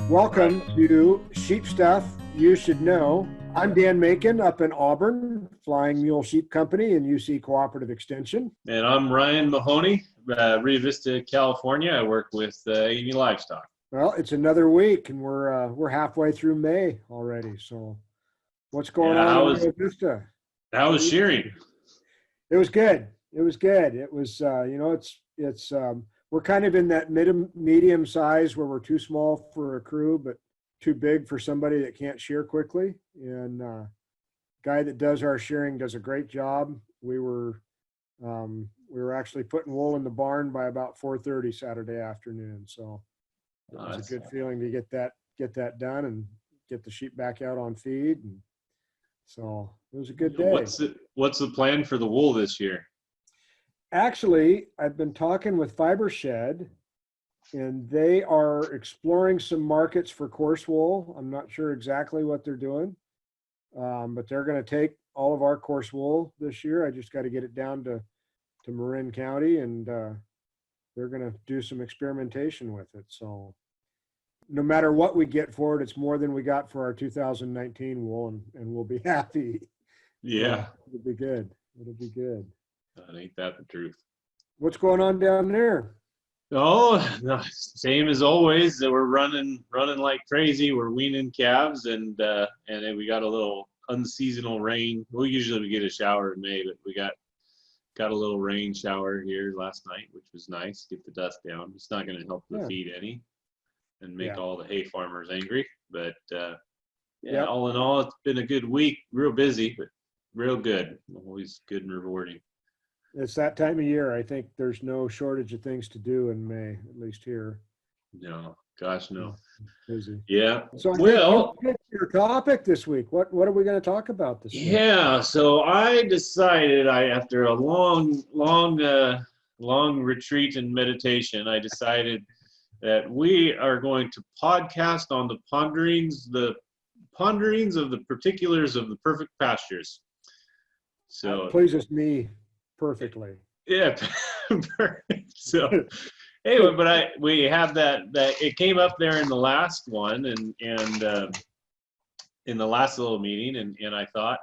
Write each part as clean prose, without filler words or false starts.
Welcome to Sheep Stuff You Should Know. I'm Dan Macon up in Auburn, Flying Mule Sheep Company and UC Cooperative Extension. And I'm Ryan Mahoney, Rio Vista, California. I work with Amy Livestock. Well, it's another week, and we're halfway through May already. So, what's going on in Rio Vista? How was shearing? It was good. It was good. It was it's we're kind of in that medium size where we're too small for a crew, but too big for somebody that can't shear quickly. And guy that does our shearing does a great job. We were actually putting wool in the barn by about 4:30 Saturday afternoon. So it was a good feeling to get that done and get the sheep back out on feed. And so it was a good day. What's the plan for the wool this year? Actually, I've been talking with Fiber Shed, and they are exploring some markets for coarse wool. I'm not sure exactly what they're doing, but they're going to take all of our coarse wool this year. I just got to get it down to Marin County, and they're going to do some experimentation with it. So no matter what we get for it, it's more than we got for our 2019 wool, and we'll be happy. Yeah. It'll be good. It'll be good. Ain't that the truth? What's going on down there? Oh, no, same as always. We're running like crazy. We're weaning calves, and then we got a little unseasonal rain. We usually get a shower in May, but we got a little rain shower here last night, which was nice. Get the dust down. It's not going to help the feed any, and make all the hay farmers angry. But all in all, it's been a good week. Real busy, but real good. Always good and rewarding. It's that time of year. I think there's no shortage of things to do in May, at least here. No, gosh, no. Busy. Yeah. So your topic this week. What are we going to talk about this week? Yeah. So I decided, after a long retreat and meditation, I decided that we are going to podcast on the ponderings of the particulars of the perfect pastures. So that pleases me perfectly. Yeah. Perfect. So anyway, but we have that it came up there in the last one and in the last little meeting, and I thought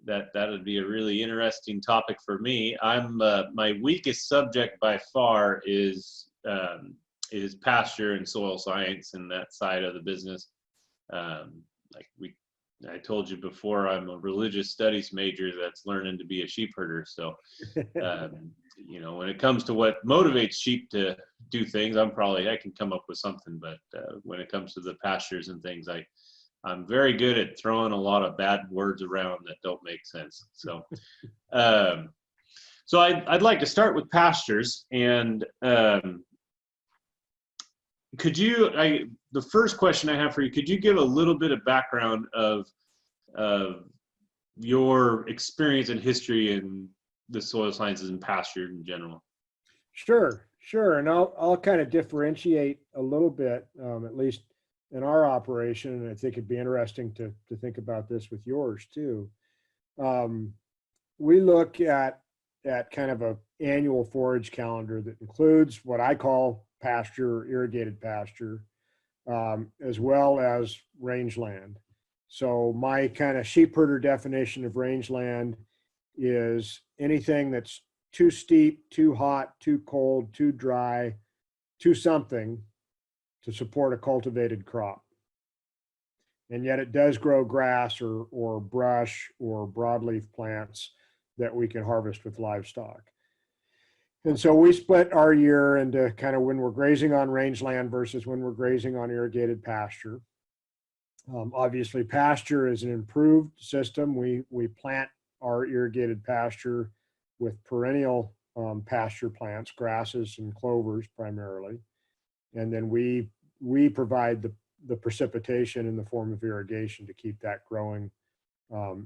that would be a really interesting topic for me. I'm my weakest subject by far is pasture and soil science and that side of the business. I told you before, I'm a religious studies major that's learning to be a sheep herder. So, when it comes to what motivates sheep to do things, I can come up with something. But when it comes to the pastures and things, I'm very good at throwing a lot of bad words around that don't make sense. So, I'd like to start with pastures. And the first question I have for you, could you give a little bit of background of your experience and history in the soil sciences and pasture in general? Sure. And I'll kind of differentiate a little bit, at least in our operation, and I think it'd be interesting to think about this with yours too. We look at kind of a annual forage calendar that includes what I call pasture, irrigated pasture, as well as rangeland. So my kind of sheep herder definition of rangeland is anything that's too steep, too hot, too cold, too dry, too something to support a cultivated crop. And yet it does grow grass or brush or broadleaf plants that we can harvest with livestock. And so we split our year into kind of when we're grazing on rangeland versus when we're grazing on irrigated pasture. Obviously, pasture is an improved system. We plant our irrigated pasture with perennial pasture plants, grasses and clovers primarily. And then we provide the precipitation in the form of irrigation to keep that growing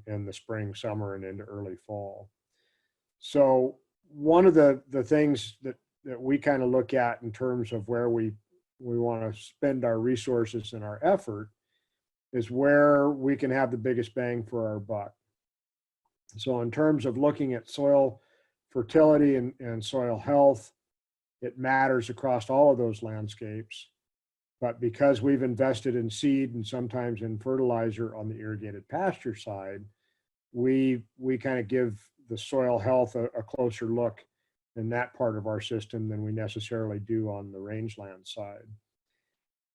in the spring, summer, and into early fall. So one of the things that we kind of look at in terms of where we want to spend our resources and our effort is where we can have the biggest bang for our buck. So in terms of looking at soil fertility and soil health, it matters across all of those landscapes. But because we've invested in seed and sometimes in fertilizer on the irrigated pasture side, we kind of give the soil health a closer look in that part of our system than we necessarily do on the rangeland side.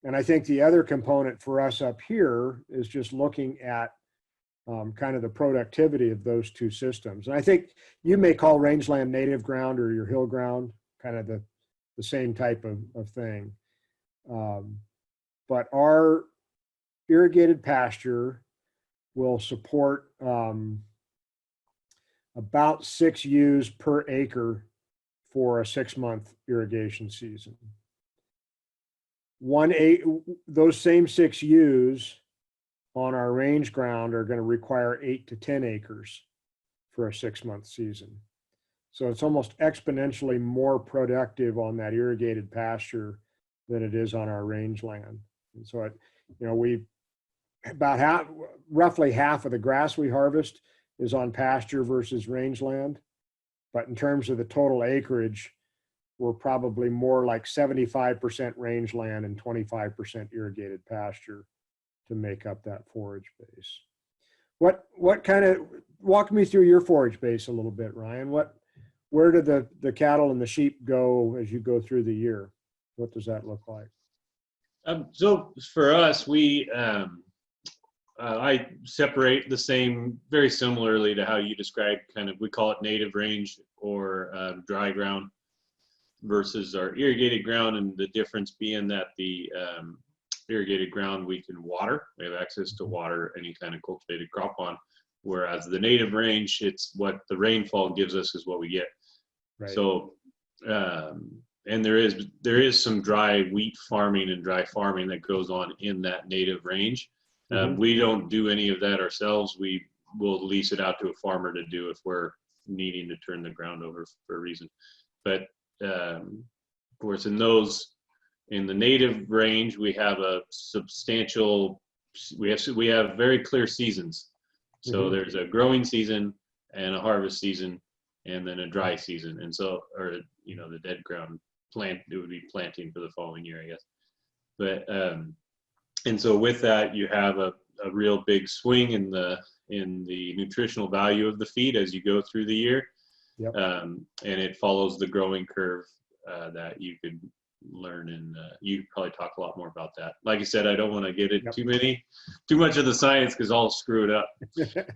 And I think the other component for us up here is just looking at kind of the productivity of those two systems. And I think you may call rangeland native ground or your hill ground kind of the same type of thing. But our irrigated pasture will support about 6 ewes per acre for a 6-month irrigation season. Those same 6 ewes on our range ground are going to require 8 to 10 acres for a 6-month season. So it's almost exponentially more productive on that irrigated pasture than it is on our rangeland. And so roughly half of the grass we harvest is on pasture versus rangeland. But in terms of the total acreage, we're probably more like 75% rangeland and 25% irrigated pasture to make up that forage base. What kind of, walk me through your forage base a little bit, Ryan. Where do the cattle and the sheep go as you go through the year? What does that look like? So for us, I separate the same, very similarly to how you described, kind of, we call it native range or dry ground versus our irrigated ground, and the difference being that the irrigated ground we can water, we have access to water any kind of cultivated crop on, whereas the native range, it's what the rainfall gives us is what we get. Right. So and there is some dry wheat farming and dry farming that goes on in that native range. We don't do any of that ourselves. We will lease it out to a farmer to do if we're needing to turn the ground over for a reason. But of course, in the native range, we have a substantial, we have very clear seasons. So there's a growing season and a harvest season, and then a dry season. And so, or the dead ground plant, it would be planting for the following year, I guess. But and so with that, you have a real big swing in the nutritional value of the feed as you go through the year. Yep. And it follows the growing curve that you could learn, and you could probably talk a lot more about that. Like I said, I don't want to get it too much of the science because I'll screw it up.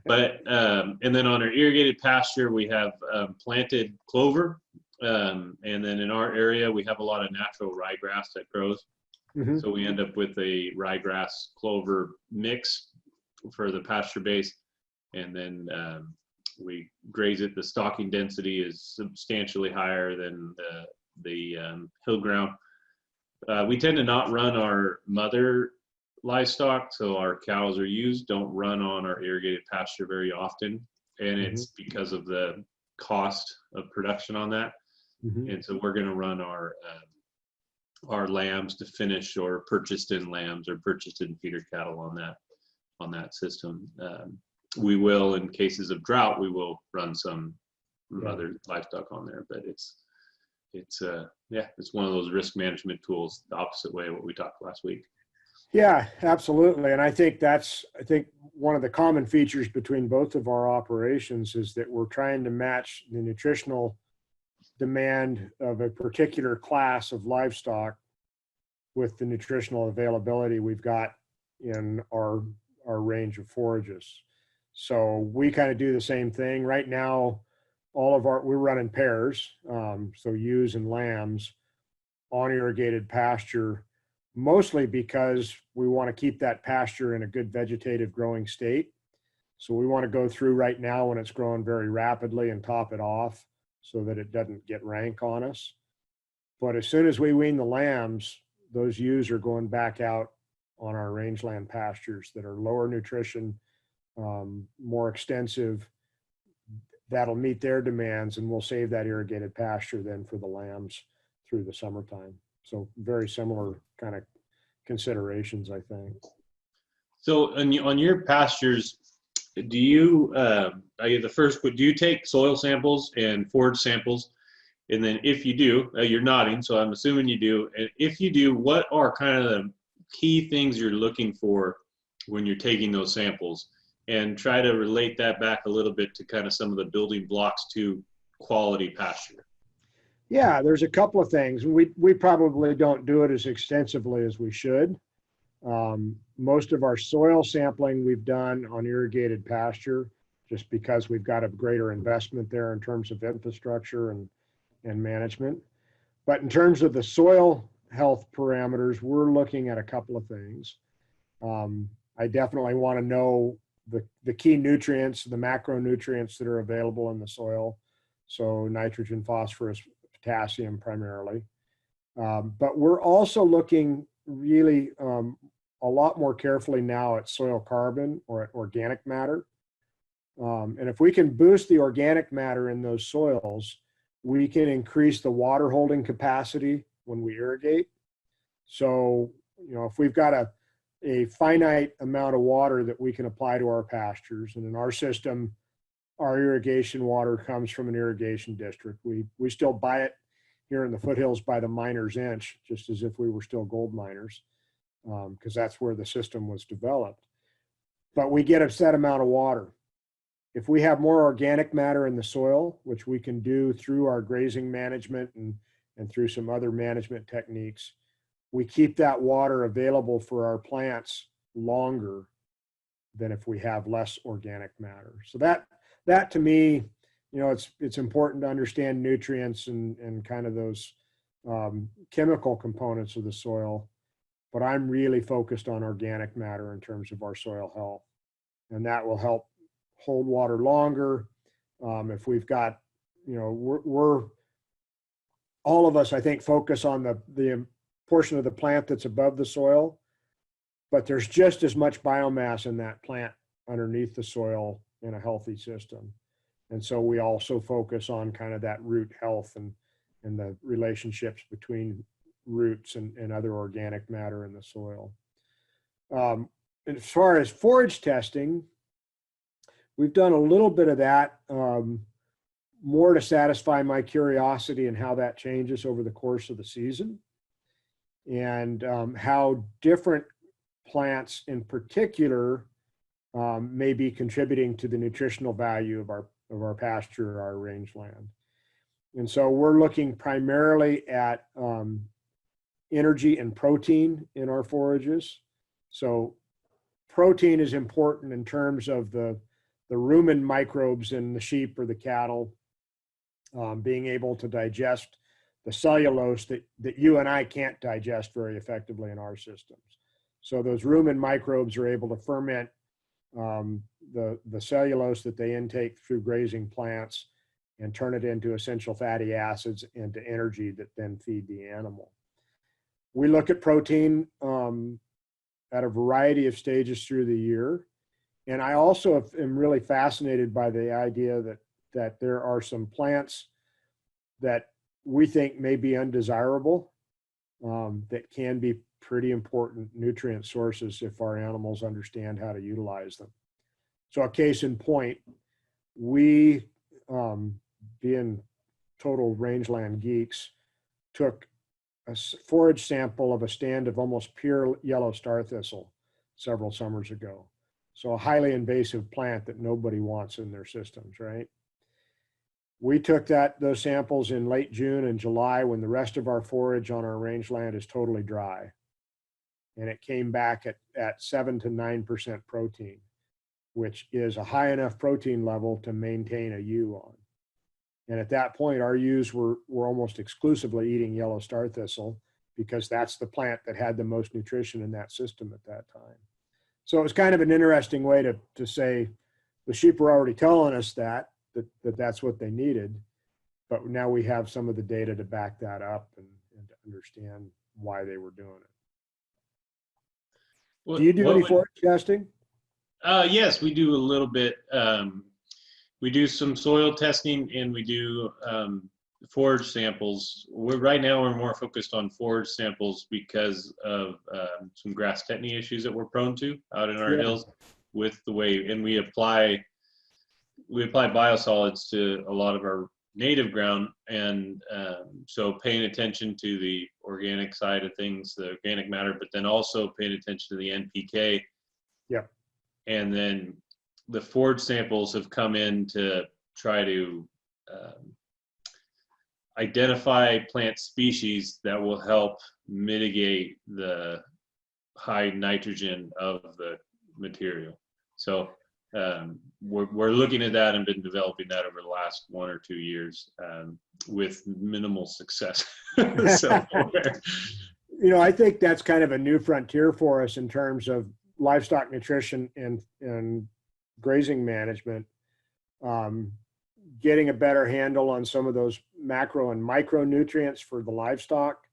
But and then on our irrigated pasture, we have planted clover, and then in our area we have a lot of natural ryegrass that grows. So we end up with a ryegrass clover mix for the pasture base, and then we graze it. The stocking density is substantially higher than the hill ground. We tend to not run our mother livestock, so our cows or ewes don't run on our irrigated pasture very often, and it's because of the cost of production on that. And so we're going to run our lambs to finish, or purchased in lambs or purchased in feeder cattle on that system. We will, in cases of drought, we will run some other livestock on there, but it's one of those risk management tools, the opposite way of what we talked last week. Yeah, absolutely. And I think one of the common features between both of our operations is that we're trying to match the nutritional demand of a particular class of livestock with the nutritional availability we've got in our range of forages. So we kind of do the same thing right now. We're running pairs, so ewes and lambs on irrigated pasture, mostly because we want to keep that pasture in a good vegetative growing state. So we want to go through right now when it's growing very rapidly and top it off so that it doesn't get rank on us. But as soon as we wean the lambs, those ewes are going back out on our rangeland pastures that are lower nutrition, more extensive. That'll meet their demands, and we'll save that irrigated pasture then for the lambs through the summertime. So very similar kind of considerations, I think. So on your pastures, do you do you take soil samples and forage samples? And then if you do, you're nodding, so I'm assuming you do. And if you do, what are kind of key things you're looking for when you're taking those samples, and try to relate that back a little bit to kind of some of the building blocks to quality pasture. Yeah, there's a couple of things. We probably don't do it as extensively as we should. Most of our soil sampling we've done on irrigated pasture, just because we've got a greater investment there in terms of infrastructure and management. But in terms of the soil health parameters, we're looking at a couple of things. I definitely want to know the key nutrients, the macronutrients that are available in the soil. So nitrogen, phosphorus, potassium primarily. But we're also looking really a lot more carefully now at soil carbon or at organic matter. And if we can boost the organic matter in those soils, we can increase the water holding capacity when we irrigate. So, if we've got a finite amount of water that we can apply to our pastures, and in our system, our irrigation water comes from an irrigation district. We still buy it here in the foothills by the miner's inch, just as if we were still gold miners, because that's where the system was developed. But we get a set amount of water. If we have more organic matter in the soil, which we can do through our grazing management and through some other management techniques, we keep that water available for our plants longer than if we have less organic matter. So that to me, it's important to understand nutrients and kind of those chemical components of the soil, but I'm really focused on organic matter in terms of our soil health, and that will help hold water longer. If we've got, we're all of us, I think, focus on the portion of the plant that's above the soil, but there's just as much biomass in that plant underneath the soil in a healthy system. And so we also focus on kind of that root health and the relationships between roots and other organic matter in the soil. And as far as forage testing, we've done a little bit of that, more to satisfy my curiosity and how that changes over the course of the season, and how different plants in particular may be contributing to the nutritional value of our pasture or our rangeland. And so we're looking primarily at energy and protein in our forages. So protein is important in terms of the rumen microbes in the sheep or the cattle, being able to digest the cellulose that you and I can't digest very effectively in our systems. So those rumen microbes are able to ferment the cellulose that they intake through grazing plants and turn it into essential fatty acids and to energy that then feed the animal. We look at protein at a variety of stages through the year. And I also am really fascinated by the idea that there are some plants that we think may be undesirable, that can be pretty important nutrient sources if our animals understand how to utilize them. So a case in point, we, being total rangeland geeks, took a forage sample of a stand of almost pure yellow star thistle several summers ago. So a highly invasive plant that nobody wants in their systems, right? We took those samples in late June and July when the rest of our forage on our rangeland is totally dry. And it came back at 7 to 9% protein, which is a high enough protein level to maintain a ewe on. And at that point, our ewes were almost exclusively eating yellow star thistle because that's the plant that had the most nutrition in that system at that time. So it was kind of an interesting way to say the sheep were already telling us that's what they needed, but now we have some of the data to back that up and to understand why they were doing it. Do you do any forage testing? Yes, we do a little bit. We do some soil testing and we do forage samples. Right now we're more focused on forage samples because of some grass tetany issues that we're prone to out in our hills with the way, and we apply biosolids to a lot of our native ground, and so paying attention to the organic side of things, the organic matter, but then also paying attention to the NPK. Yep. And then the forage samples have come in to try to identify plant species that will help mitigate the high nitrogen of the material. So we're looking at that and been developing that over the last 1 or 2 years with minimal success. So, I think that's kind of a new frontier for us in terms of livestock nutrition and grazing management. Getting a better handle on some of those macro and micronutrients for the livestock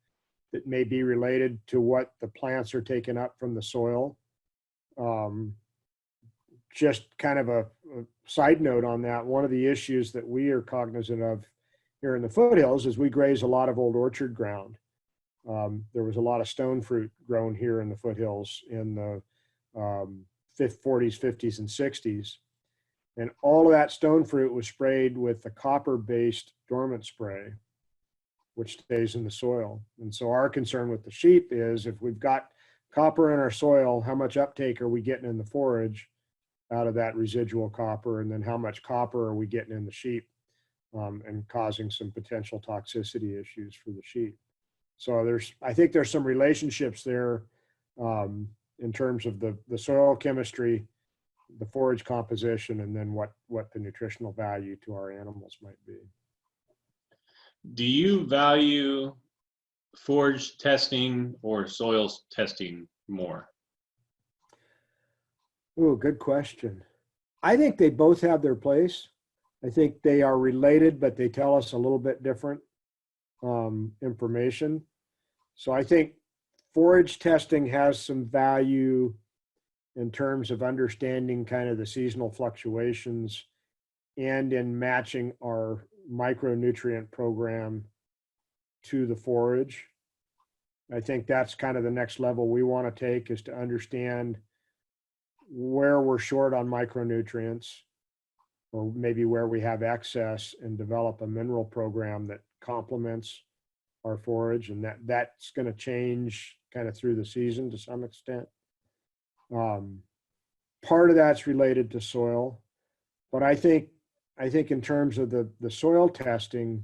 that may be related to what the plants are taking up from the soil. Just kind of a side note on that, one of the issues that we are cognizant of here in the foothills is we graze a lot of old orchard ground. There was a lot of stone fruit grown here in the foothills in the 40s, 50s, and 60s. And all of that stone fruit was sprayed with the copper-based dormant spray, which stays in the soil. And so our concern with the sheep is if we've got copper in our soil, how much uptake are we getting in the forage out of that residual copper? And then how much copper are we getting in the sheep and causing some potential toxicity issues for the sheep? So I think there's some relationships there in terms of the soil chemistry, the forage composition, and then what the nutritional value to our animals might be. do you value forage testing or soil testing more? Oh, good question. I think they both have their place. I think they are related, but they tell us a little bit different information. So I think forage testing has some value in terms of understanding kind of the seasonal fluctuations and in matching our micronutrient program to the forage. I think that's kind of the next level we want to take, is to understand where we're short on micronutrients, or maybe where we have excess, and develop a mineral program that complements our forage. And that's going to change kind of through the season to some extent. Part of that's related to soil, but I think in terms of the soil testing,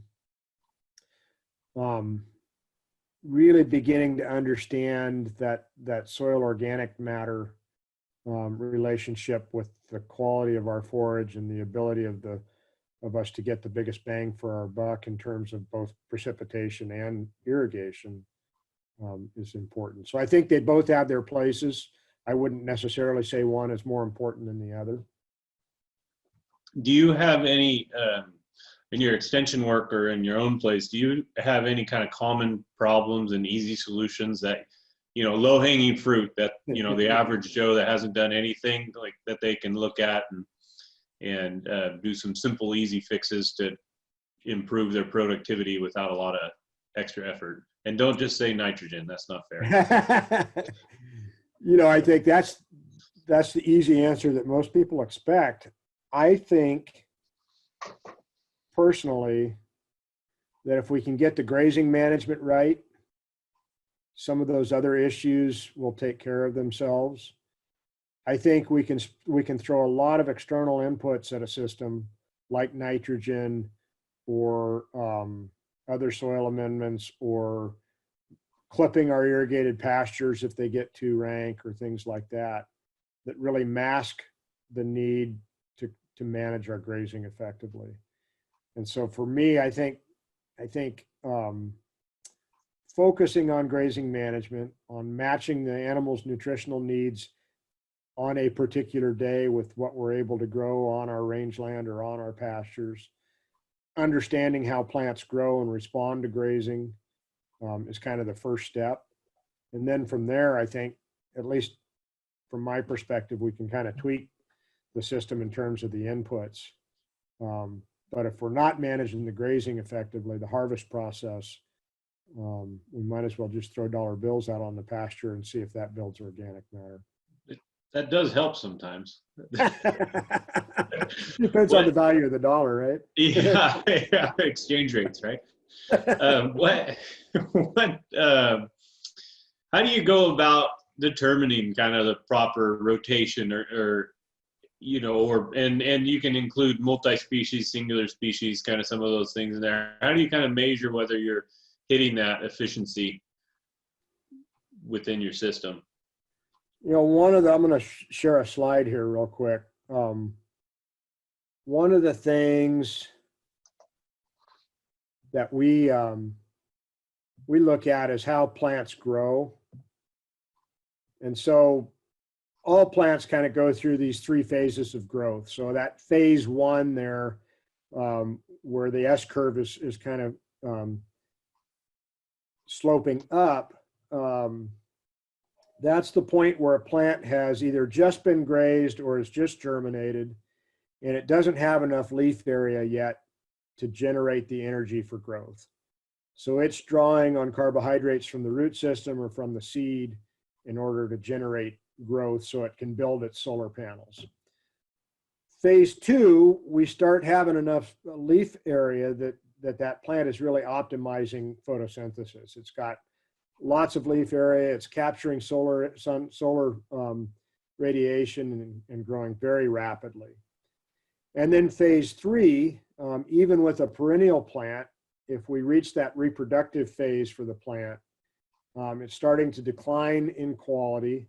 really beginning to understand that soil organic matter relationship with the quality of our forage and the ability of us to get the biggest bang for our buck in terms of both precipitation and irrigation is important. So I think they both have their places. I wouldn't necessarily say one is more important than the other. Do you have any, in your extension work or in your own place, do you have any kind of common problems and easy solutions that, low-hanging fruit that, the average Joe that hasn't done anything, like, that they can look at and do some simple, easy fixes to improve their productivity without a lot of extra effort? And don't just say nitrogen, that's not fair. I think that's the easy answer that most people expect. I think personally that if we can get the grazing management right, some of those other issues will take care of themselves. I think we can throw a lot of external inputs at a system like nitrogen or other soil amendments, or clipping our irrigated pastures if they get too rank, or things like that really mask the need to manage our grazing effectively. And so for me, I think focusing on grazing management, on matching the animal's nutritional needs on a particular day with what we're able to grow on our rangeland or on our pastures, understanding how plants grow and respond to grazing is kind of the first step. And then from there, I think, at least from my perspective, we can kind of tweak the system in terms of the inputs. But if we're not managing the grazing effectively, the harvest process, we might as well just throw dollar bills out on the pasture and see if that builds organic matter. That does help sometimes. Depends on the value of the dollar, right? Yeah, yeah, exchange rates, right? What, what, how do you go about determining kind of the proper rotation or you know, and you can include multi-species, singular species, kind of some of those things in there. How do you kind of measure whether you're hitting that efficiency within your system? You know, I'm going to share a slide here real quick. One of the things that we look at is how plants grow. And so all plants kind of go through these three phases of growth. So that phase one there, where the S curve is kind of sloping up, that's the point where a plant has either just been grazed or is just germinated, and it doesn't have enough leaf area yet to generate the energy for growth. So it's drawing on carbohydrates from the root system or from the seed in order to generate growth so it can build its solar panels. Phase two, we start having enough leaf area that plant is really optimizing photosynthesis. It's got lots of leaf area. It's capturing solar radiation and growing very rapidly. And then phase three, even with a perennial plant, if we reach that reproductive phase for the plant, it's starting to decline in quality.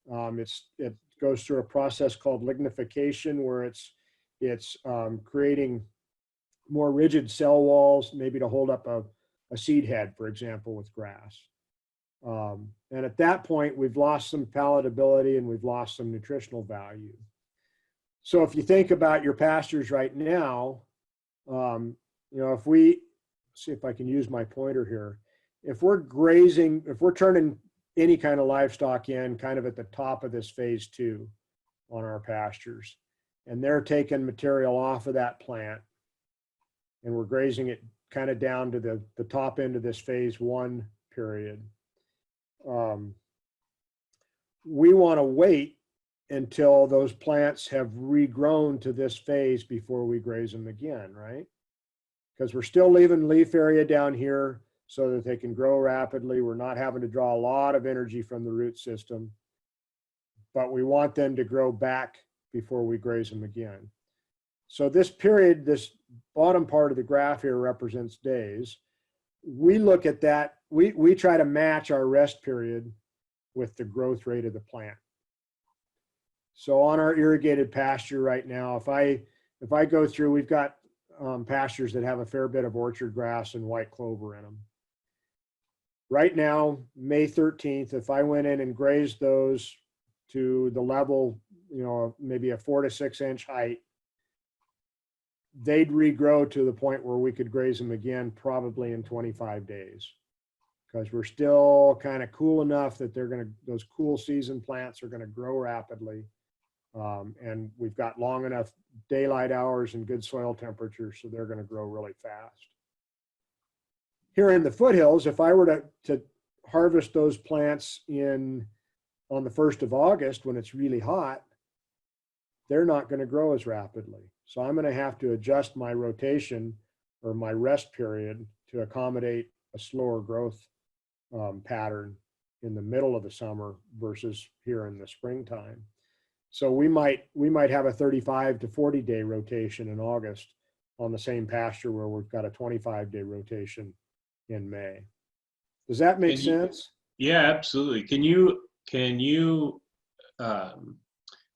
It goes through a process called lignification, where it's creating more rigid cell walls, maybe to hold up a seed head, for example, with grass. And at that point, we've lost some palatability and we've lost some nutritional value. So if you think about your pastures right now, you know, if we see if I can use my pointer here, if we're grazing, if we're turning any kind of livestock in kind of at the top of this phase two on our pastures, and they're taking material off of that plant, and we're grazing it kind of down to the top end of this phase one period, we want to wait until those plants have regrown to this phase before we graze them again, right? Because we're still leaving leaf area down here so that they can grow rapidly. We're not having to draw a lot of energy from the root system, but we want them to grow back before we graze them again. So this period, this bottom part of the graph here represents days. We look at that, we try to match our rest period with the growth rate of the plant. So on our irrigated pasture right now, if I go through, we've got pastures that have a fair bit of orchard grass and white clover in them. Right now, May 13th, if I went in and grazed those to the level, you know, maybe a 4 to 6 inch height, they'd regrow to the point where we could graze them again probably in 25 days, because we're still kind of cool enough that those cool season plants are going to grow rapidly. And we've got long enough daylight hours and good soil temperature, so they're going to grow really fast. Here in the foothills, if I were to harvest those plants on the 1st of August when it's really hot, they're not going to grow as rapidly. So I'm going to have to adjust my rotation or my rest period to accommodate a slower growth pattern in the middle of the summer versus here in the springtime. So we might have a 35 to 40 day rotation in August on the same pasture where we've got a 25-day rotation in May. Does that make sense? Yeah, absolutely. Can you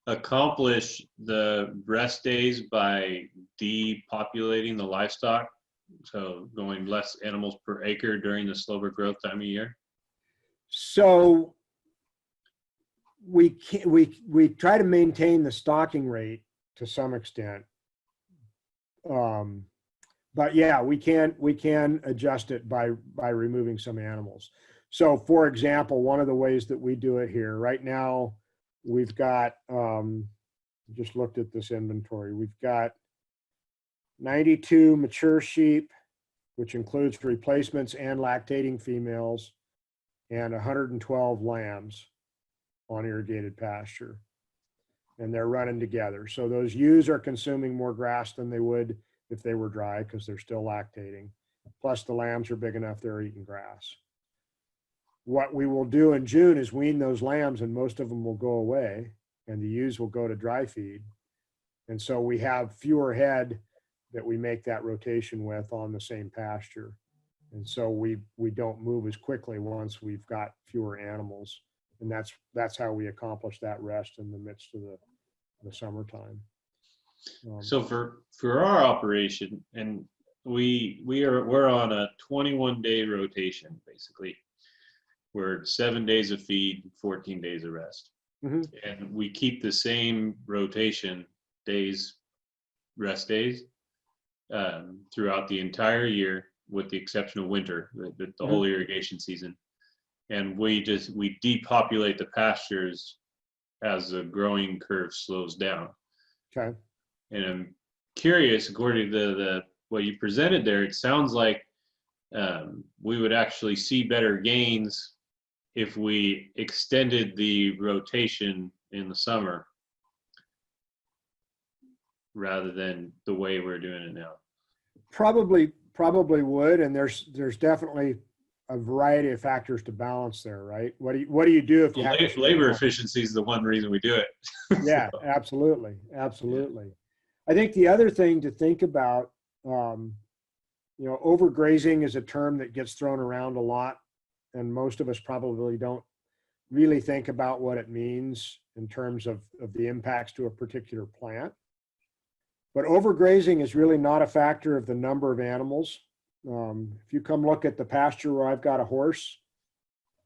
accomplish the rest days by depopulating the livestock? So going less animals per acre during the slower growth time of year? So we try to maintain the stocking rate to some extent. But yeah, we can adjust it by removing some animals. So for example, one of the ways that we do it here right now, we've got, just looked at this inventory. We've got 92 mature sheep, which includes replacements and lactating females, and 112 lambs on irrigated pasture. and they're running together. So those ewes are consuming more grass than they would if they were dry because they're still lactating. Plus the lambs are big enough they're eating grass. What we will do in June is wean those lambs, and most of them will go away, and the ewes will go to dry feed. And so we have fewer head that we make that rotation with on the same pasture. And so we don't move as quickly once we've got fewer animals. And that's how we accomplish that rest in the midst of the summertime. So for our operation, and we're on a 21-day rotation basically. We're 7 days of feed, 14 days of rest. Mm-hmm. And we keep the same rotation days, rest days, throughout the entire year, with the exception of winter, the whole irrigation season. And we depopulate the pastures as the growing curve slows down. Okay. And I'm curious, according to what you presented there, it sounds like we would actually see better gains if we extended the rotation in the summer rather than the way we're doing it now. Probably would, and there's definitely a variety of factors to balance there, right? What do you do if you have labor efficiency is the one reason we do it. Yeah, absolutely. I think the other thing to think about, overgrazing is a term that gets thrown around a lot, and most of us probably don't really think about what it means in terms of the impacts to a particular plant. But overgrazing is really not a factor of the number of animals. If you come look at the pasture where I've got a horse,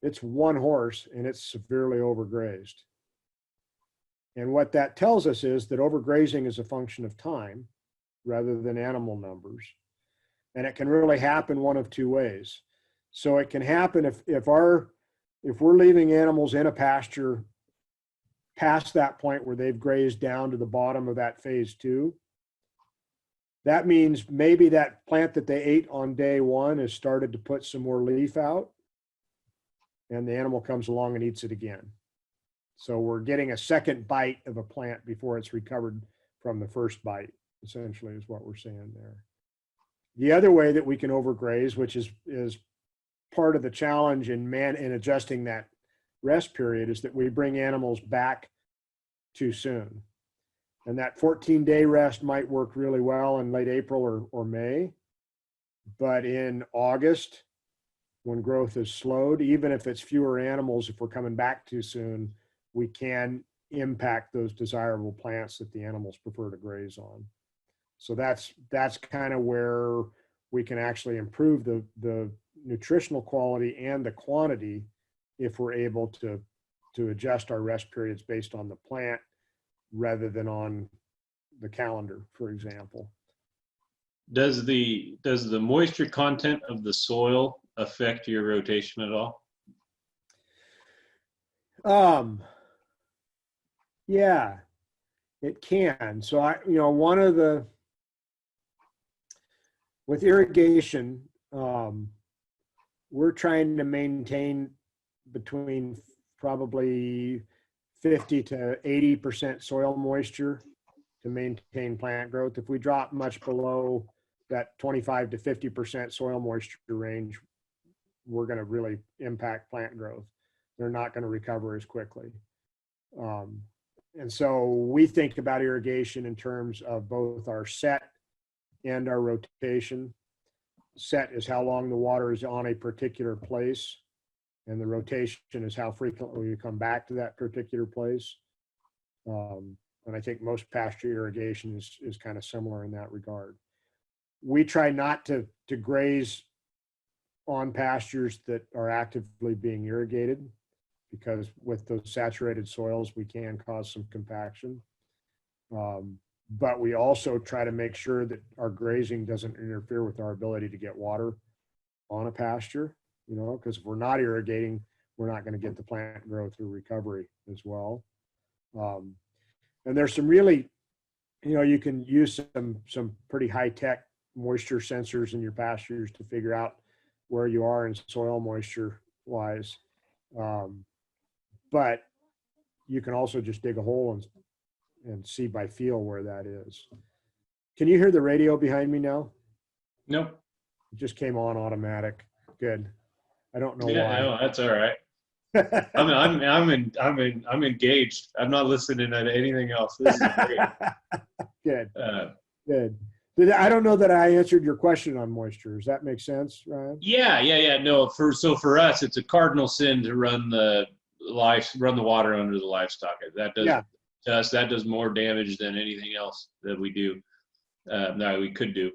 it's one horse and it's severely overgrazed. And what that tells us is that overgrazing is a function of time rather than animal numbers. And it can really happen one of two ways. So it can happen if we're leaving animals in a pasture past that point where they've grazed down to the bottom of that phase 2. That means maybe that plant that they ate on day 1 has started to put some more leaf out, and the animal comes along and eats it again. So we're getting a second bite of a plant before it's recovered from the first bite, essentially is what we're saying there. The other way that we can overgraze, which is part of the challenge in adjusting that rest period, is that we bring animals back too soon. And that 14-day rest might work really well in late April or May. But in August, when growth is slowed, even if it's fewer animals, if we're coming back too soon, we can impact those desirable plants that the animals prefer to graze on. So that's kind of where we can actually improve the nutritional quality and the quantity if we're able to adjust our rest periods based on the plant rather than on the calendar, for example. Does the moisture content of the soil affect your rotation at all? Yeah, it can. So with irrigation, we're trying to maintain between probably 50 to 80% soil moisture to maintain plant growth. If we drop much below that 25 to 50% soil moisture range, we're going to really impact plant growth. They're not going to recover as quickly. And so we think about irrigation in terms of both our set and our rotation. Set is how long the water is on a particular place, and the rotation is how frequently you come back to that particular place. And I think most pasture irrigation is kind of similar in that regard. We try not to graze on pastures that are actively being irrigated, because with those saturated soils, we can cause some compaction. But we also try to make sure that our grazing doesn't interfere with our ability to get water on a pasture, because if we're not irrigating, we're not going to get the plant growth or recovery as well. And there's some really, you can use some pretty high-tech moisture sensors in your pastures to figure out where you are in soil moisture wise. But you can also just dig a hole and see by feel where that is. Can you hear the radio behind me now? Nope. It just came on automatic. Good. I don't know Yeah, no, that's all right. I'm engaged. I'm not listening to anything else. This is great. Good. Good. I don't know that I answered your question on moisture. Does that make sense, Ryan? Yeah. No, for us, it's a cardinal sin to run the water under the livestock. That does to us, that does more damage than anything else that we do. No, we could do.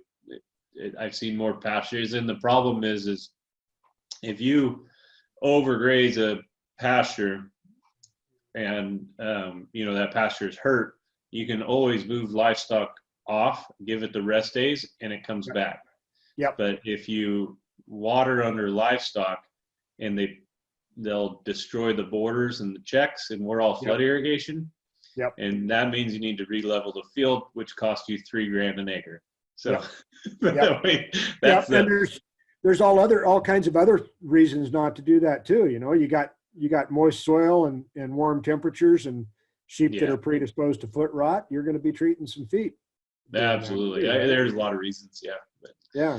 I've seen more pastures, and the problem is if you overgraze a pasture and that pasture is hurt, you can always move livestock off, give it the rest days, and it comes back. Yep. But if you water under livestock and they'll destroy the borders and the checks, and we're all flood irrigation. Yep. And that means you need to re-level the field, which costs you $3,000 an acre. So and there's all kinds of other reasons not to do that too. You got moist soil and warm temperatures and sheep that are predisposed to foot rot. You're going to be treating some feet. Absolutely. There's a lot of reasons. Yeah.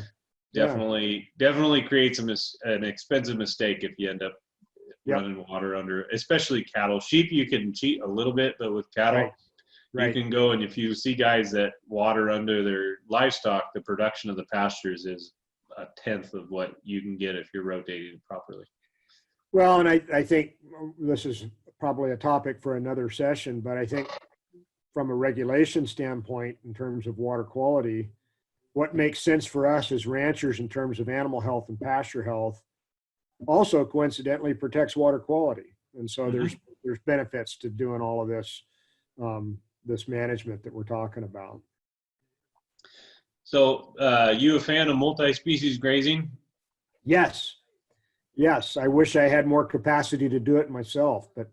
Definitely creates an expensive mistake if you end up running water under, especially cattle. Sheep, you can cheat a little bit, but with cattle, you can go, and if you see guys that water under their livestock, the production of the pastures is 1/10 of what you can get if you're rotating it properly. Well, and I think this is probably a topic for another session, but I think from a regulation standpoint, in terms of water quality, what makes sense for us as ranchers in terms of animal health and pasture health also coincidentally protects water quality. And so there's benefits to doing all of this, this management that we're talking about. So you a fan of multi-species grazing? Yes. I wish I had more capacity to do it myself, but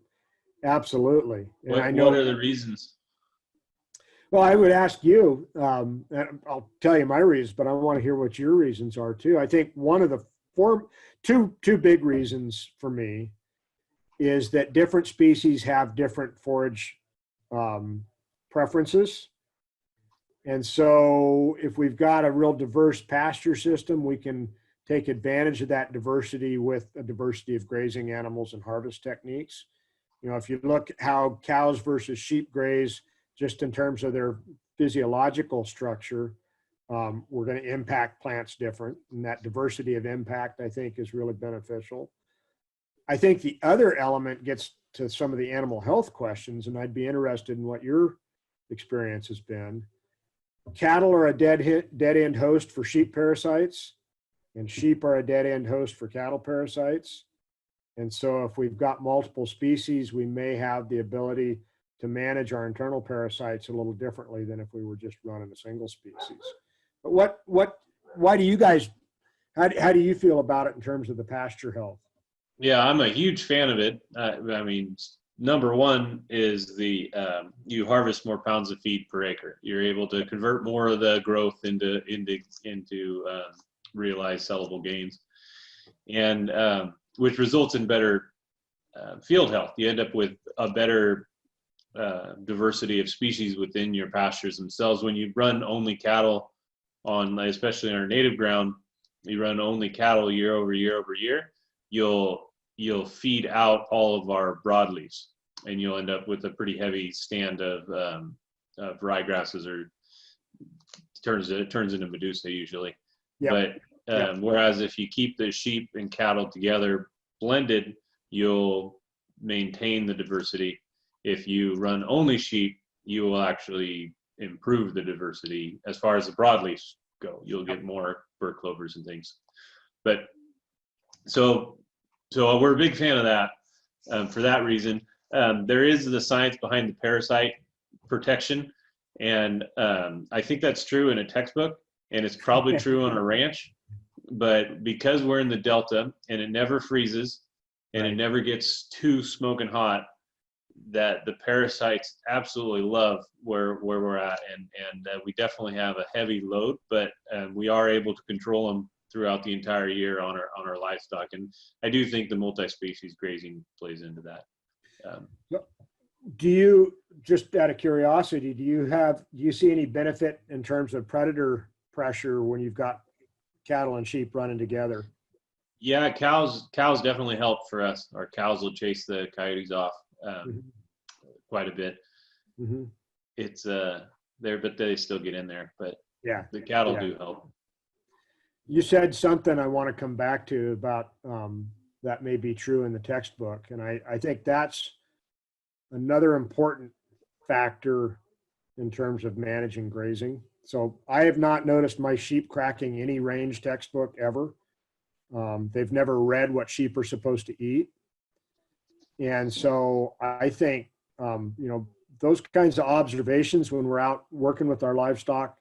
absolutely. And what are the reasons? Well, I would ask you, and I'll tell you my reasons, but I want to hear what your reasons are too. I think one of the two big reasons for me is that different species have different forage preferences. And so if we've got a real diverse pasture system, we can take advantage of that diversity with a diversity of grazing animals and harvest techniques. If you look at how cows versus sheep graze, just in terms of their physiological structure, we're going to impact plants different. And that diversity of impact, I think, is really beneficial. I think the other element gets to some of the animal health questions, and I'd be interested in what your experience has been. Cattle are a dead-end host for sheep parasites, and sheep are a dead-end host for cattle parasites. And so if we've got multiple species, we may have the ability to manage our internal parasites a little differently than if we were just running a single species. But why do you guys, how do you feel about it in terms of the pasture health? Yeah, I'm a huge fan of it. I mean, number one is you harvest more pounds of feed per acre. You're able to convert more of the growth into realized sellable gains, and which results in better field health. You end up with a better diversity of species within your pastures themselves. When you run only cattle especially on our native ground, you run only cattle year over year, you'll feed out all of our broadleafs, and you'll end up with a pretty heavy stand of ryegrasses, or it turns into Medusa usually. Yep. But whereas if you keep the sheep and cattle together blended, you'll maintain the diversity. If you run only sheep, you will actually improve the diversity as far as the broadleafs go. You'll get more fir clovers and things. But so we're a big fan of that for that reason. There is the science behind the parasite protection, and I think that's true in a textbook, and it's probably true on a ranch. But because we're in the Delta and it never freezes and it never gets too smoking hot, that the parasites absolutely love where we're at, and we definitely have a heavy load, but we are able to control them throughout the entire year on our livestock. And I do think the multi-species grazing plays into that. do you, just out of curiosity, do you see any benefit in terms of predator pressure when you've got cattle and sheep running together? Yeah, cows definitely help for us. Our cows will chase the coyotes off Mhm. quite a bit. Mhm. It's there, but they still get in there. But Yeah. the cattle Yeah. do help. You said something I want to come back to about that may be true in the textbook. And I think that's another important factor in terms of managing grazing. So I have not noticed my sheep cracking any range textbook ever. They've never read what sheep are supposed to eat. And so I think, those kinds of observations when we're out working with our livestock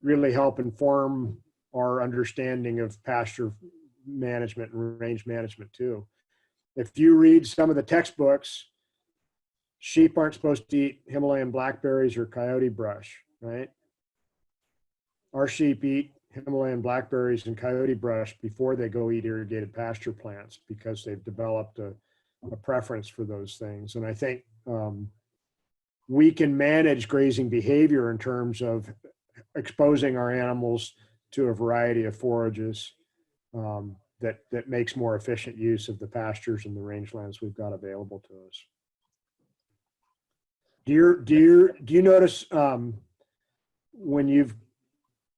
really help inform our understanding of pasture management and range management too. If you read some of the textbooks, sheep aren't supposed to eat Himalayan blackberries or coyote brush, right? Our sheep eat Himalayan blackberries and coyote brush before they go eat irrigated pasture plants because they've developed a preference for those things. And I think we can manage grazing behavior in terms of exposing our animals to a variety of forages that makes more efficient use of the pastures and the rangelands we've got available to us. Do you notice when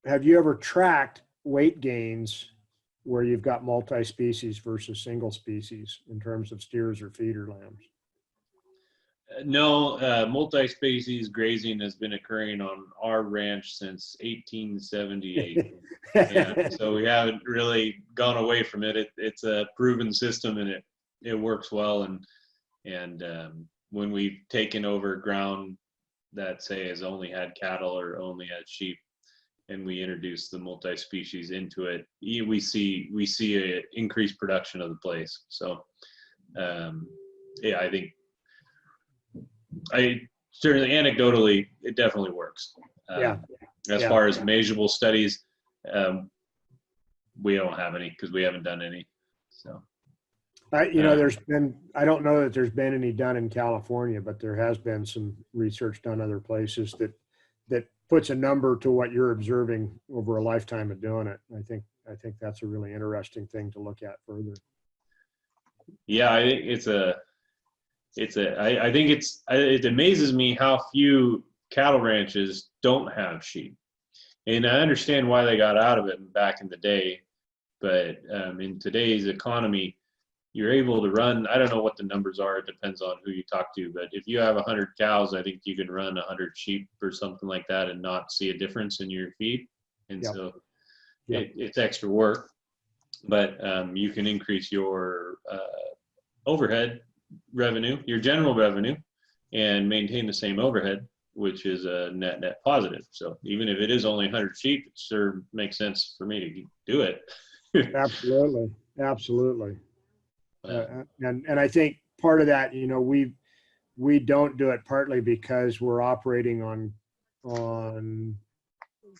have you ever tracked weight gains where you've got multi-species versus single species in terms of steers or feeder lambs? No, multi-species grazing has been occurring on our ranch since 1878. And so we haven't really gone away from it. It's a proven system, and it works well. And when we've taken over ground that say has only had cattle or only had sheep, and we introduce the multi-species into it, we see a increased production of the place. So yeah, I think certainly anecdotally it definitely works. Yeah. As Yeah. far as measurable studies, we don't have any because we haven't done any. So I don't know that there's been any done in California, but there has been some research done other places that puts a number to what you're observing over a lifetime of doing it. I think that's a really interesting thing to look at further. yeah, I think it amazes me how few cattle ranches don't have sheep. And I understand why they got out of it back in the day, but in today's economy, you're able to run, I don't know what the numbers are, it depends on who you talk to, but if you have 100 cows, I think you can run 100 sheep or something like that and not see a difference in your feed. And Yep. so Yep. it's extra work, but you can increase your overhead revenue, your general revenue, and maintain the same overhead, which is a net positive. So even if it is only 100 sheep, it sure makes sense for me to do it. Absolutely. And I think part of that, we don't do it partly because we're operating on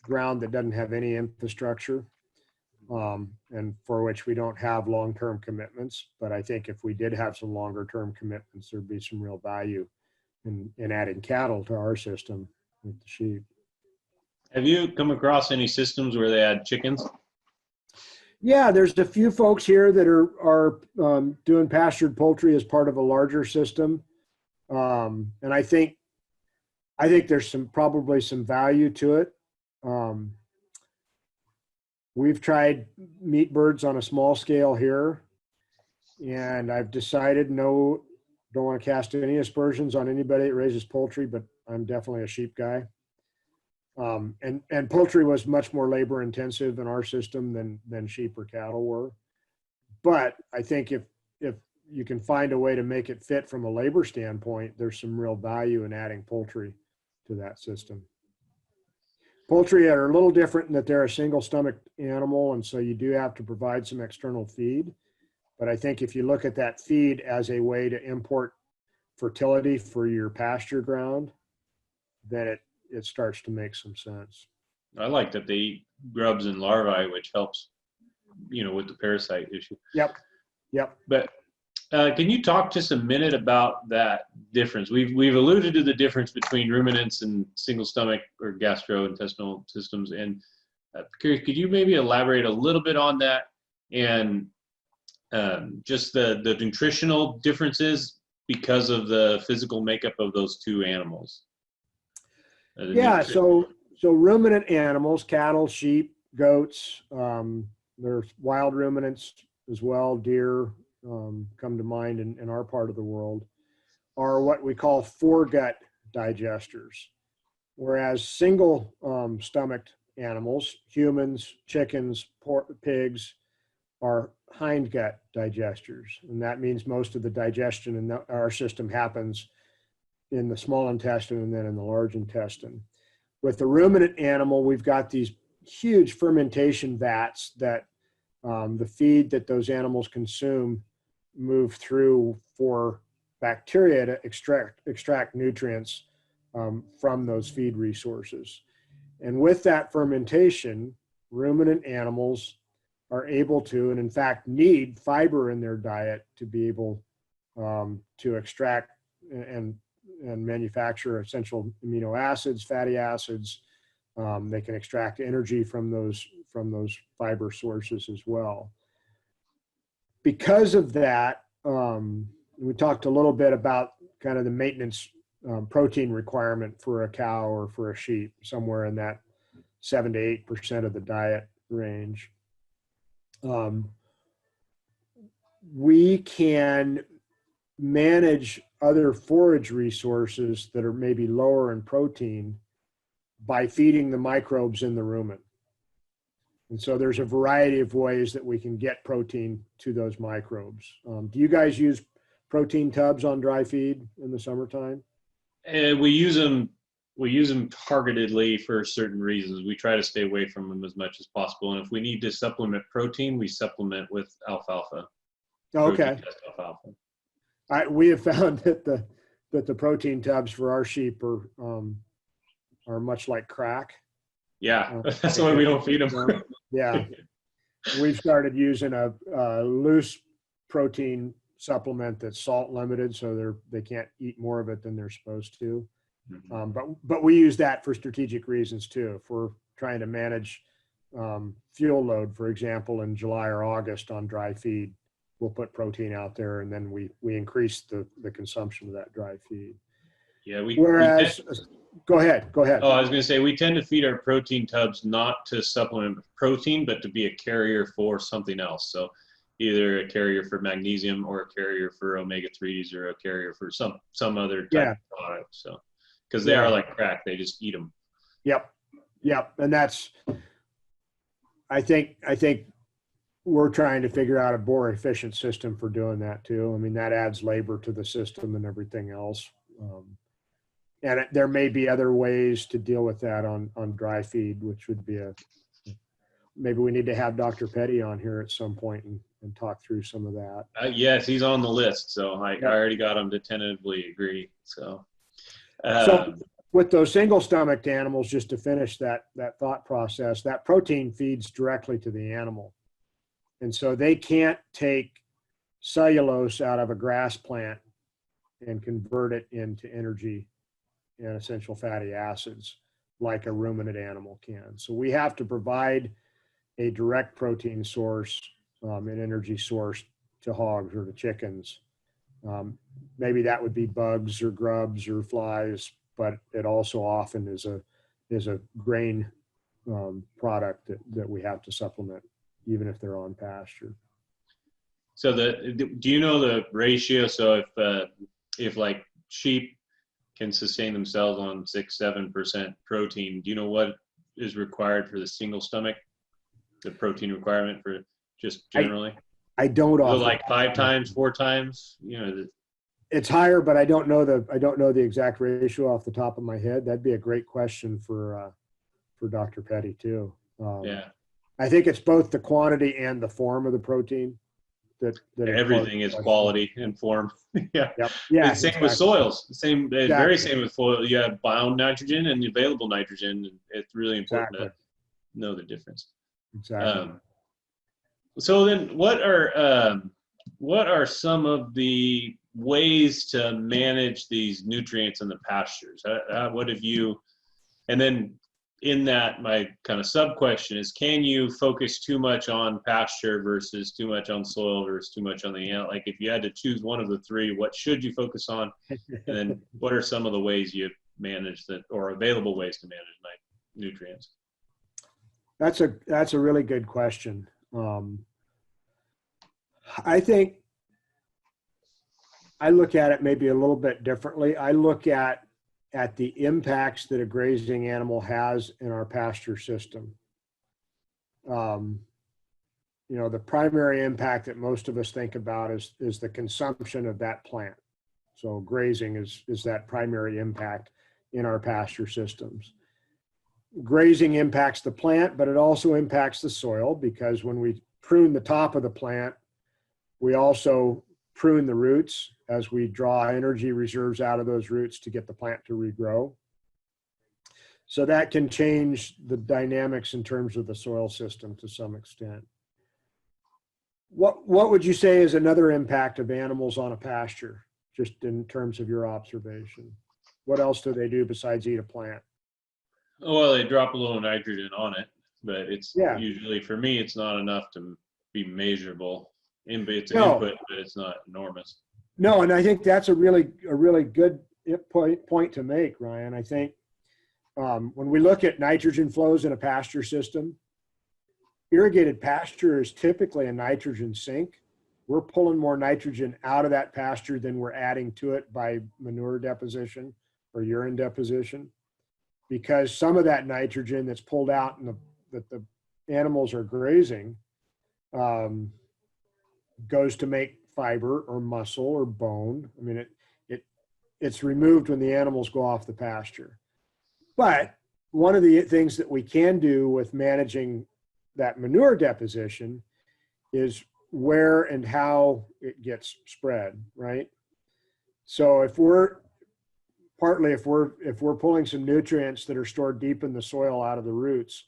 ground that doesn't have any infrastructure, and for which we don't have long-term commitments. But I think if we did have some longer-term commitments, there'd be some real value in adding cattle to our system with the sheep. Have you come across any systems where they add chickens? Yeah, there's a few folks here that are doing pastured poultry as part of a larger system, and I think there's probably some value to it. We've tried meat birds on a small scale here, and I've decided don't want to cast any aspersions on anybody that raises poultry, but I'm definitely a sheep guy. And poultry was much more labor intensive in our system than sheep or cattle were. But I think if you can find a way to make it fit from a labor standpoint, there's some real value in adding poultry to that system. Poultry are a little different in that they're a single stomached animal, and so you do have to provide some external feed. But I think if you look at that feed as a way to import fertility for your pasture ground, then it starts to make some sense. I like that they eat grubs and larvae, which helps, with the parasite issue. Yep. But Can you talk just a minute about that difference? We've alluded to the difference between ruminants and single stomach or gastrointestinal systems, and curious, could you maybe elaborate a little bit on that and just the nutritional differences because of the physical makeup of those two animals? Yeah, so ruminant animals, cattle, sheep, goats, there's wild ruminants as well, deer come to mind in our part of the world, are what we call foregut digesters. Whereas single stomached animals, humans, chickens, pigs, are hindgut digesters. And that means most of the digestion in our system happens in the small intestine and then in the large intestine. With the ruminant animal, we've got these huge fermentation vats that the feed that those animals consume move through for bacteria to extract nutrients from those feed resources. And with that fermentation, ruminant animals are able to, and in fact need, fiber in their diet to be able to extract and manufacture essential amino acids, fatty acids. They can extract energy from those fiber sources as well. Because of that, we talked a little bit about kind of the maintenance protein requirement for a cow or for a sheep, somewhere in that 7 to 8% of the diet range. We can manage other forage resources that are maybe lower in protein by feeding the microbes in the rumen. And so there's a variety of ways that we can get protein to those microbes. Do you guys use protein tubs on dry feed in the summertime? We use them targetedly for certain reasons. We try to stay away from them as much as possible. And if we need to supplement protein, we supplement with alfalfa. Okay. Alfalfa. We have found that the protein tubs for our sheep are much like crack. Yeah, that's why we don't feed them. Yeah, we've started using a loose protein supplement that's salt limited, so they can't eat more of it than they're supposed to. Mm-hmm. But we use that for strategic reasons too. If we're trying to manage fuel load, for example, in July or August on dry feed, we'll put protein out there, and then we increase the consumption of that dry feed. Yeah, go ahead. Oh, I was going to say, we tend to feed our protein tubs not to supplement with protein, but to be a carrier for something else. So either a carrier for magnesium or a carrier for omega-3s or a carrier for some other type of product. So, because they are like crack, they just eat them. Yep. And that's, I think we're trying to figure out a more efficient system for doing that too. I mean, that adds labor to the system and everything else. And there may be other ways to deal with that on dry feed, which would be maybe we need to have Dr. Petty on here at some point and talk through some of that. Yes, he's on the list. So I already got him to tentatively agree. So with those single stomached animals, just to finish that thought process, that protein feeds directly to the animal. And so they can't take cellulose out of a grass plant and convert it into energy and essential fatty acids like a ruminant animal can. So we have to provide a direct protein source, an energy source to hogs or to chickens. Maybe that would be bugs or grubs or flies, but it also often is a grain product that we have to supplement, even if they're on pasture. So do you know the ratio? So if like sheep can sustain themselves on 6-7% protein, do you know what is required for the single stomach, the protein requirement for just generally? I don't. So like 5 times, 4 times, it's higher, but I don't know the exact ratio off the top of my head. That'd be a great question for Dr. Petty too. I think it's both the quantity and the form of the protein. That everything is quality and form. Yeah. Yep. Yeah. And same with soils. Very same with soil. You have bound nitrogen and available nitrogen. It's really important to know the difference. Exactly. So then, what are what are some of the ways to manage these nutrients in the pastures? What have you, and then in that, my kind of sub question is, can you focus too much on pasture versus too much on soil versus too much on the animal? Like if you had to choose one of the three, what should you focus on? And then what are some of the ways you manage that, or available ways to manage nutrients? That's a really good question. I think I look at it maybe a little bit differently. I look at the impacts that a grazing animal has in our pasture system. The primary impact that most of us think about is the consumption of that plant. So grazing is that primary impact in our pasture systems. Grazing impacts the plant, but it also impacts the soil, because when we prune the top of the plant, we also prune the roots as we draw energy reserves out of those roots to get the plant to regrow. So that can change the dynamics in terms of the soil system to some extent. What would you say is another impact of animals on a pasture, just in terms of your observation? What else do they do besides eat a plant? Well, they drop a little nitrogen on it, but it's usually, for me, it's not enough to be measurable. It's an input, but it's not enormous. No, and I think that's a really good point to make, Ryan. I think when we look at nitrogen flows in a pasture system, irrigated pasture is typically a nitrogen sink. We're pulling more nitrogen out of that pasture than we're adding to it by manure deposition or urine deposition, because some of that nitrogen that's pulled out and that the animals are grazing goes to make fiber or muscle or bone. I mean, it's removed when the animals go off the pasture. But one of the things that we can do with managing that manure deposition is where and how it gets spread, right? So if we're pulling some nutrients that are stored deep in the soil out of the roots,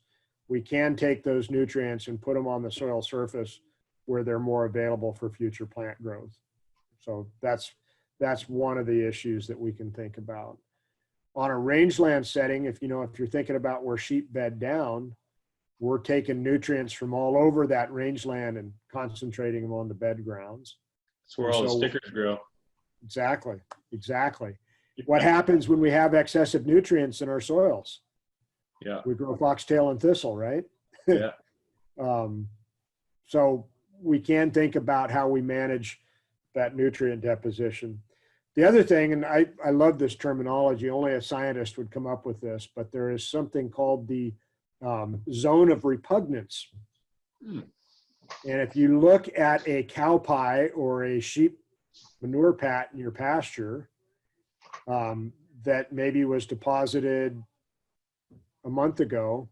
we can take those nutrients and put them on the soil surface where they're more available for future plant growth. So that's one of the issues that we can think about. On a rangeland setting, if you're thinking about where sheep bed down, we're taking nutrients from all over that rangeland and concentrating them on the bed grounds. That's where all the stickers grow. Exactly. What happens when we have excessive nutrients in our soils? Yeah. We grow foxtail and thistle, right? Yeah. So we can think about how we manage that nutrient deposition. The other thing, and I love this terminology, only a scientist would come up with this, but there is something called the zone of repugnance. And if you look at a cow pie or a sheep manure pat in your pasture that maybe was deposited a month ago,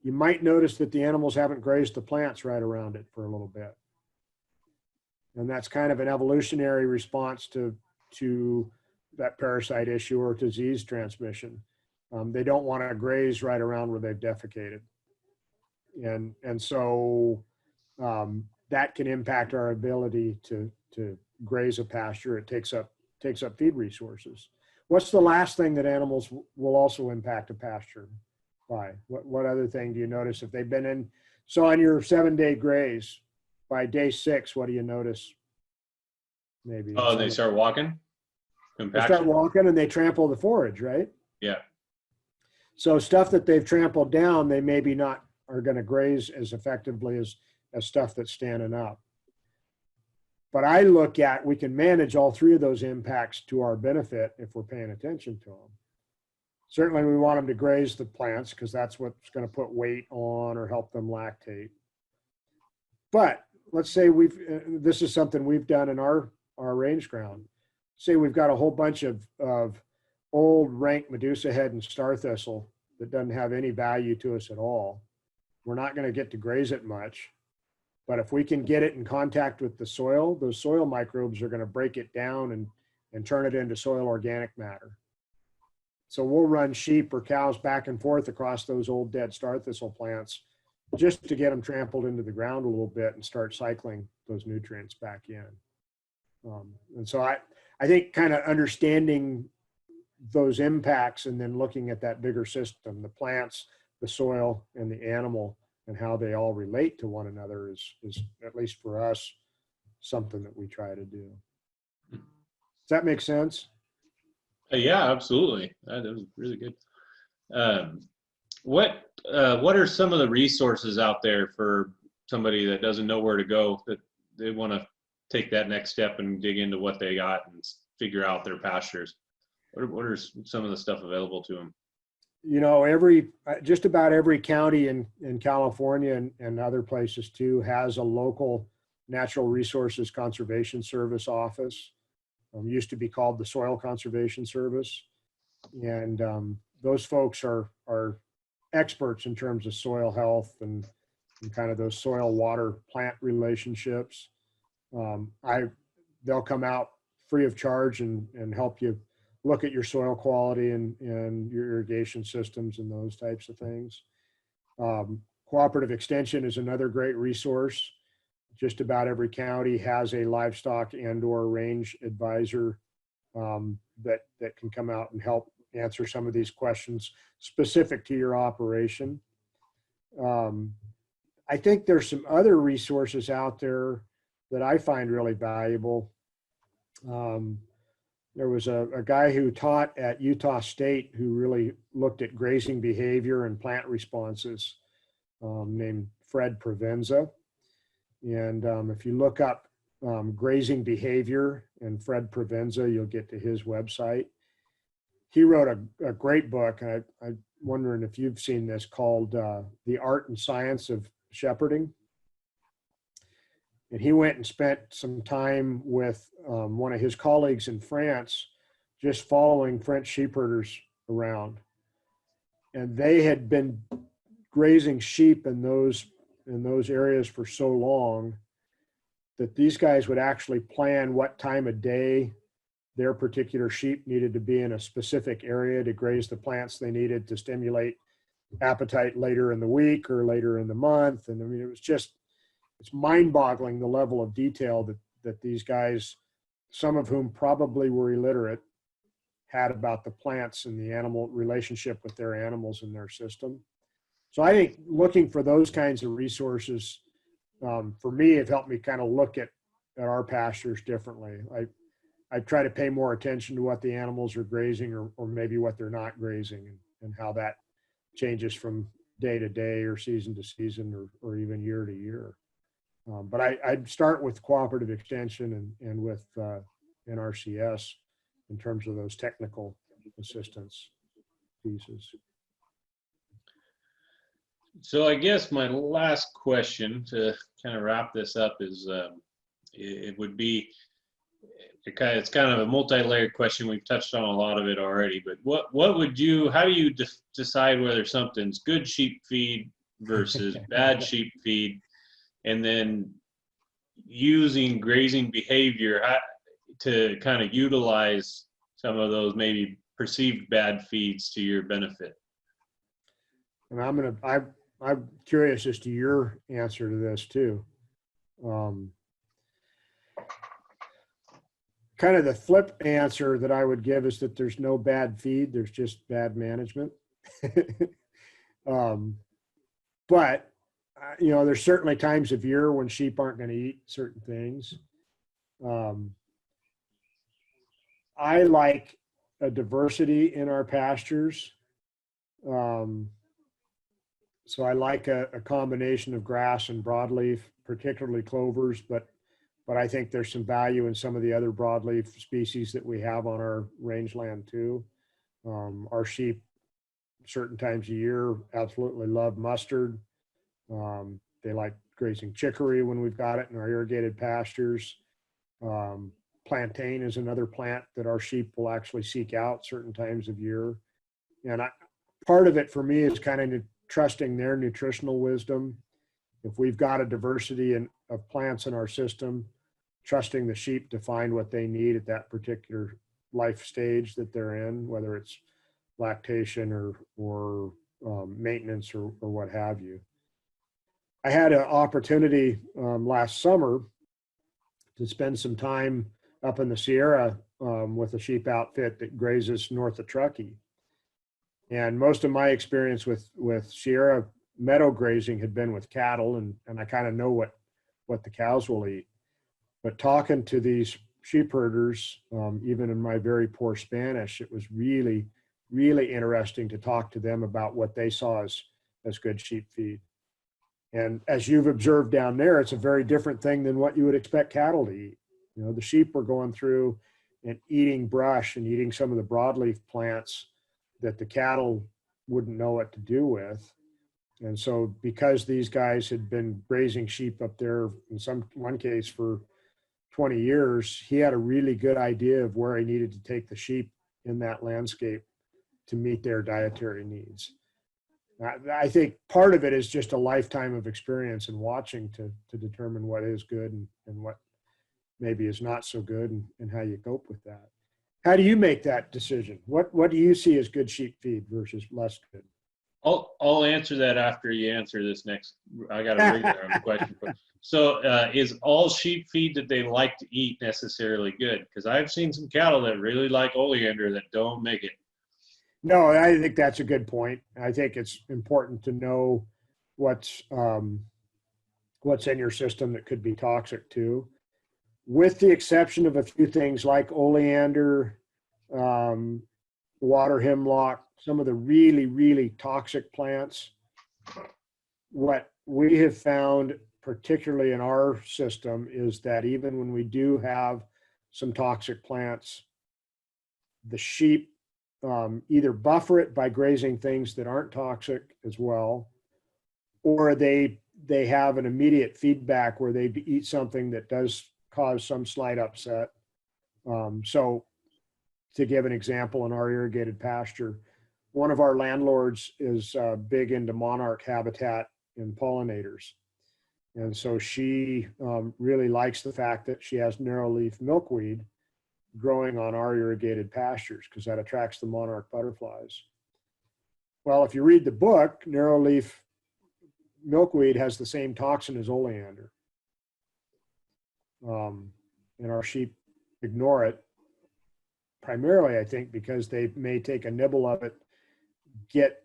you might notice that the animals haven't grazed the plants right around it for a little bit. And that's kind of an evolutionary response to that parasite issue or disease transmission. They don't want to graze right around where they've defecated. And so that can impact our ability to graze a pasture. It takes up feed resources. What's the last thing that animals will also impact a pasture by? What other thing do you notice if they've been in? So on your 7-day graze, by day 6, what do you notice? Maybe. Oh, they start walking? They start walking and they trample the forage, right? Yeah. So stuff that they've trampled down, they maybe not are going to graze as effectively as stuff that's standing up. But I look at, we can manage all three of those impacts to our benefit if we're paying attention to them. Certainly we want them to graze the plants because that's what's going to put weight on or help them lactate. But let's say this is something we've done in our range ground. Say we've got a whole bunch of old rank Medusa head and star thistle that doesn't have any value to us at all. We're not going to get to graze it much. But if we can get it in contact with the soil, those soil microbes are going to break it down and turn it into soil organic matter. So we'll run sheep or cows back and forth across those old dead star thistle plants just to get them trampled into the ground a little bit and start cycling those nutrients back in. And so I think kind of understanding those impacts and then looking at that bigger system, the plants, the soil, and the animal, and how they all relate to one another is at least for us, something that we try to do. Does that make sense? Yeah, absolutely. That was really good. What are some of the resources out there for somebody that doesn't know where to go, that they want to take that next step and dig into what they got and figure out their pastures? What are some of the stuff available to them? You know, just about every county in California and other places too has a local natural resources conservation service office. Used to be called the Soil Conservation Service. And those folks are experts in terms of soil health and kind of those soil water plant relationships. They'll come out free of charge and help you look at your soil quality and your irrigation systems and those types of things. Cooperative Extension is another great resource. Just about every county has a livestock and/or range advisor that can come out and help answer some of these questions specific to your operation. I think there's some other resources out there that I find really valuable. There was a guy who taught at Utah State who really looked at grazing behavior and plant responses, named Fred Provenza. And if you look up grazing behavior and Fred Provenza, you'll get to his website. He wrote a great book. I'm wondering if you've seen this, called The Art and Science of Shepherding. And he went and spent some time with one of his colleagues in France, just following French sheep herders around. And they had been grazing sheep in those areas for so long that these guys would actually plan what time of day their particular sheep needed to be in a specific area to graze the plants they needed to stimulate appetite later in the week or later in the month. And I mean, it's mind-boggling the level of detail that these guys, some of whom probably were illiterate, had about the plants and the animal relationship with their animals in their system. So I think looking for those kinds of resources, for me, have helped me kind of look at our pastures differently. I try to pay more attention to what the animals are grazing or maybe what they're not grazing, and how that changes from day to day or season to season or even year to year. But I'd start with Cooperative Extension and with NRCS in terms of those technical assistance pieces. So I guess my last question to kind of wrap this up is, it would be, it's kind of a multi-layered question. We've touched on a lot of it already, but how do you decide whether something's good sheep feed versus bad sheep feed? And then using grazing behavior to kind of utilize some of those maybe perceived bad feeds to your benefit. And I'm curious as to your answer to this too. Kind of the flip answer that I would give is that there's no bad feed, there's just bad management. But you know, there's certainly times of year when sheep aren't going to eat certain things. I like a diversity in our pastures. So I like a combination of grass and broadleaf, particularly clovers, but I think there's some value in some of the other broadleaf species that we have on our rangeland too. Our sheep, certain times of year, absolutely love mustard. They like grazing chicory when we've got it in our irrigated pastures. Plantain is another plant that our sheep will actually seek out certain times of year. And part of it for me is kind of trusting their nutritional wisdom. If we've got a diversity of plants in our system, trusting the sheep to find what they need at that particular life stage that they're in, whether it's lactation or maintenance or what have you. I had an opportunity last summer to spend some time up in the Sierra with a sheep outfit that grazes north of Truckee. And most of my experience with Sierra meadow grazing had been with cattle, and I kind of know what the cows will eat. But talking to these sheep herders, even in my very poor Spanish, it was really, really interesting to talk to them about what they saw as good sheep feed. And as you've observed down there, it's a very different thing than what you would expect cattle to eat. You know, the sheep were going through and eating brush and eating some of the broadleaf plants that the cattle wouldn't know what to do with. And so because these guys had been grazing sheep up there in one case for 20 years, he had a really good idea of where he needed to take the sheep in that landscape to meet their dietary needs. I think part of it is just a lifetime of experience and watching to determine what is good and what maybe is not so good, and how you cope with that. How do you make that decision? What do you see as good sheep feed versus less good? I'll answer that after you answer this next. I got a regular question. So is all sheep feed that they like to eat necessarily good? Because I've seen some cattle that really like oleander that don't make it. No, I think that's a good point. I think it's important to know what's in your system that could be toxic too, with the exception of a few things like oleander, water hemlock, some of the really, really toxic plants. What we have found, particularly in our system, is that even when we do have some toxic plants, the sheep either buffer it by grazing things that aren't toxic as well, or they have an immediate feedback where they eat something that does cause some slight upset. So to give an example, in our irrigated pasture, one of our landlords is big into monarch habitat and pollinators. And so she really likes the fact that she has narrowleaf milkweed growing on our irrigated pastures because that attracts the monarch butterflies. Well, if you read the book, narrowleaf milkweed has the same toxin as oleander. And our sheep ignore it, primarily, I think, because they may take a nibble of it, get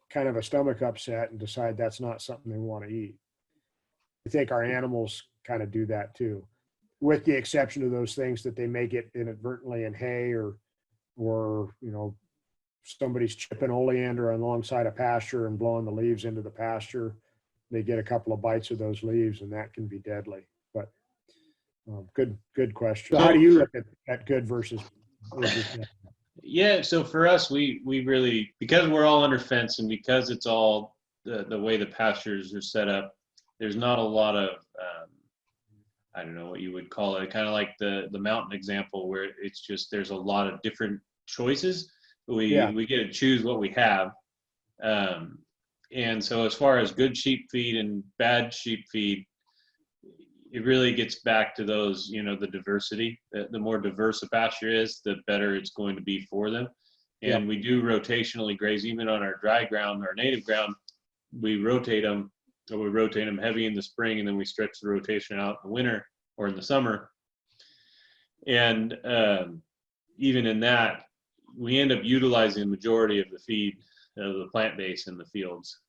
kind of a stomach upset, and decide that's not something they want to eat. I think our animals kind of do that too, with the exception of those things that they may get inadvertently in hay, or somebody's chipping oleander alongside a pasture and blowing the leaves into the pasture. They get a couple of bites of those leaves, and that can be deadly. But good question. So how do you look at good versus bad? Yeah, so for us, we really, because we're all under fence and because it's all the way the pastures are set up, there's not a lot of I don't know what you would call it, kind of like the mountain example, where it's just there's a lot of different choices. We get to choose what we have. And so as far as good sheep feed and bad sheep feed, it really gets back to those, the diversity. The more diverse a pasture is, the better it's going to be for them. And we do rotationally graze, even on our dry ground, our native ground. We rotate them, or we rotate them heavy in the spring, and then we stretch the rotation out in the winter or in the summer. And even in that, we end up utilizing the majority of the feed of the plant base in the fields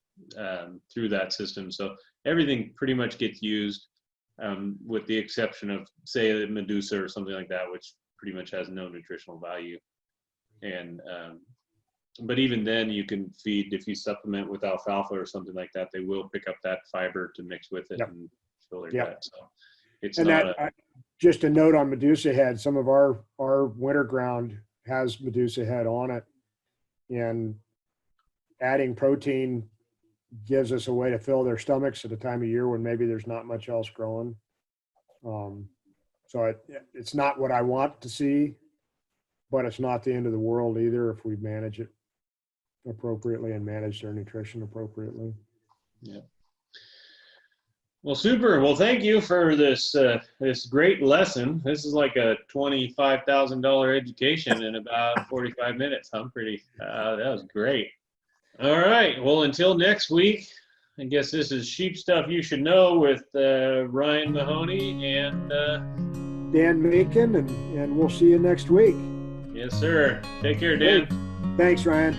through that system. So everything pretty much gets used, with the exception of, say, the Medusa or something like that, which pretty much has no nutritional value. And but even then, you can feed, if you supplement with alfalfa or something like that, they will pick up that fiber to mix with it and fill their gut. So it's just a note on Medusa head. Some of our winter ground has Medusa head on it, and adding protein gives us a way to fill their stomachs at a time of year when maybe there's not much else growing. So it's not what I want to see, but it's not the end of the world either if we manage it appropriately and manage their nutrition appropriately. Yeah. Well, super. Well, thank you for this great lesson. This is like a $25,000 education in about 45 minutes. That was great. All right. Well, until next week, I guess this is Sheep Stuff You Should Know with Ryan Mahoney and Dan Macon, and we'll see you next week. yes, sir. Take care, Great. Dan. Thanks, Ryan.